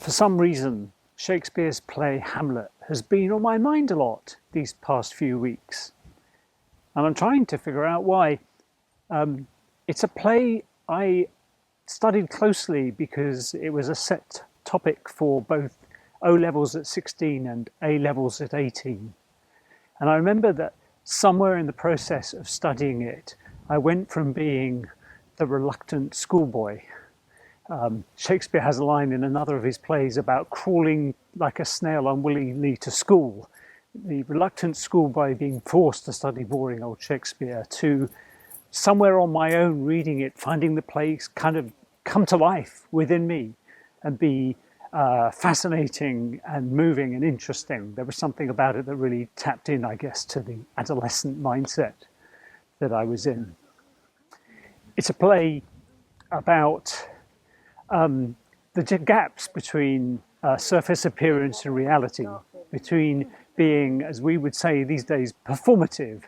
For some reason, Shakespeare's play Hamlet has been on my mind a lot these past few weeks. And I'm trying to figure out why. It's a play I studied closely because it was a set topic for both O levels at 16 and A levels at 18. And I remember that somewhere in the process of studying it, I went from being the reluctant schoolboy. Shakespeare has a line in another of his plays about crawling like a snail unwillingly to school, the reluctant schoolboy being forced to study boring old Shakespeare, to somewhere on my own reading it, finding the plays kind of come to life within me and be fascinating and moving and interesting. There was something about it that really tapped in, I guess, to the adolescent mindset that I was in. It's a play about the gaps between surface appearance and reality, between being, as we would say these days, performative,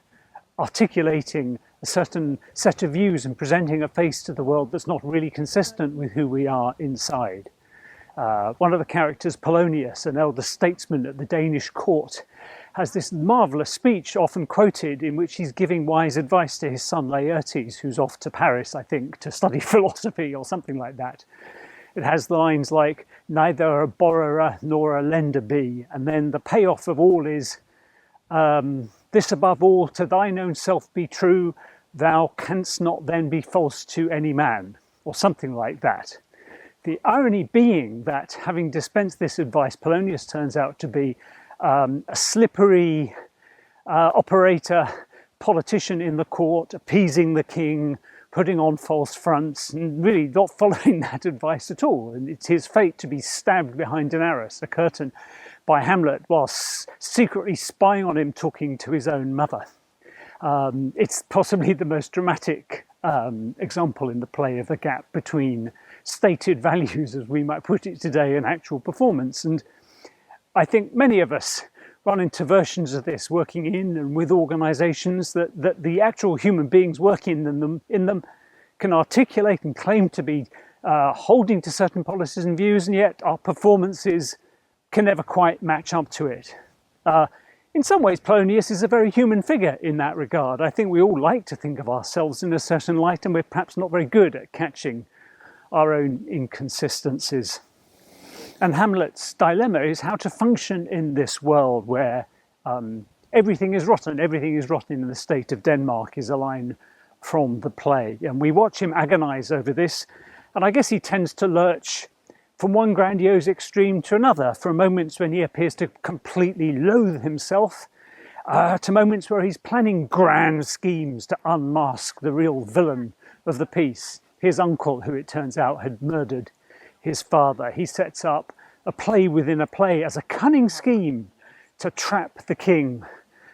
articulating a certain set of views and presenting a face to the world that's not really consistent with who we are inside. One of the characters, Polonius, an elder statesman at the Danish court, has this marvellous speech often quoted in which he's giving wise advice to his son Laertes, who's off to Paris, I think, to study philosophy or something like that. It has lines like, neither a borrower nor a lender be, and then the payoff of all is, this above all, to thine own self be true, thou canst not then be false to any man, or something like that. The irony being that, having dispensed this advice, Polonius turns out to be a slippery operator, politician in the court, appeasing the king, putting on false fronts, and really not following that advice at all. And it's his fate to be stabbed behind an arras, a curtain, by Hamlet, whilst secretly spying on him talking to his own mother. It's possibly the most dramatic example in the play of the gap between stated values, as we might put it today, and actual performance. And I think many of us run into versions of this working in and with organisations that the actual human beings working in them can articulate and claim to be holding to certain policies and views, and yet our performances can never quite match up to it. In some ways, Polonius is a very human figure in that regard. I think we all like to think of ourselves in a certain light, and we're perhaps not very good at catching our own inconsistencies. And Hamlet's dilemma is how to function in this world where everything is rotten. Everything is rotten in the state of Denmark is a line from the play. And we watch him agonize over this. And I guess he tends to lurch from one grandiose extreme to another, from moments when he appears to completely loathe himself, to moments where he's planning grand schemes to unmask the real villain of the piece, his uncle, who it turns out had murdered his father. He sets up a play within a play as a cunning scheme to trap the king.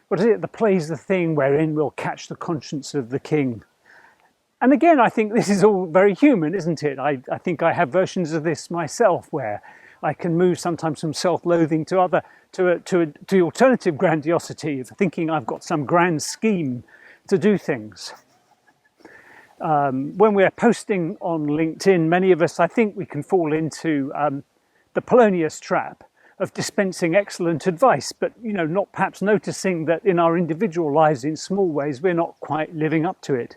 What is it? The play's the thing wherein we'll catch the conscience of the king. And again, I think this is all very human, isn't it? I think I have versions of this myself where I can move sometimes from self-loathing to the alternative grandiosity of thinking I've got some grand scheme to do things. When we're posting on LinkedIn, many of us, I think we can fall into the Polonius trap of dispensing excellent advice, but not perhaps noticing that in our individual lives in small ways, we're not quite living up to it.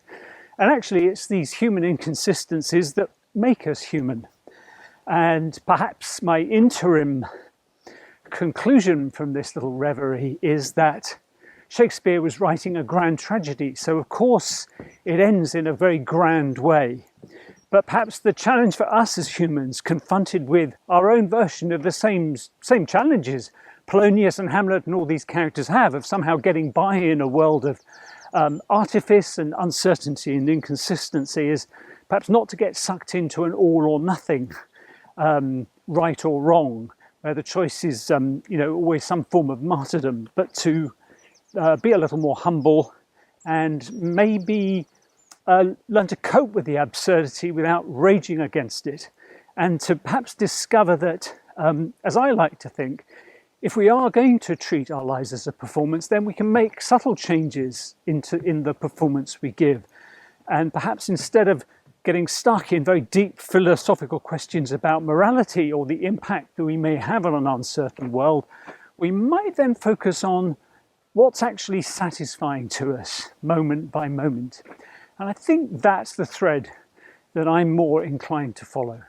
And actually, it's these human inconsistencies that make us human. And perhaps my interim conclusion from this little reverie is that Shakespeare was writing a grand tragedy, so of course it ends in a very grand way. But perhaps the challenge for us as humans, confronted with our own version of the same challenges Polonius and Hamlet and all these characters have, of somehow getting by in a world of artifice and uncertainty and inconsistency, is perhaps not to get sucked into an all or nothing, right or wrong, where the choice is always some form of martyrdom, but to be a little more humble and maybe learn to cope with the absurdity without raging against it, and to perhaps discover that, as I like to think, if we are going to treat our lives as a performance, then we can make subtle changes in the performance we give. And perhaps instead of getting stuck in very deep philosophical questions about morality or the impact that we may have on an uncertain world, we might then focus on what's actually satisfying to us moment by moment. And I think that's the thread that I'm more inclined to follow.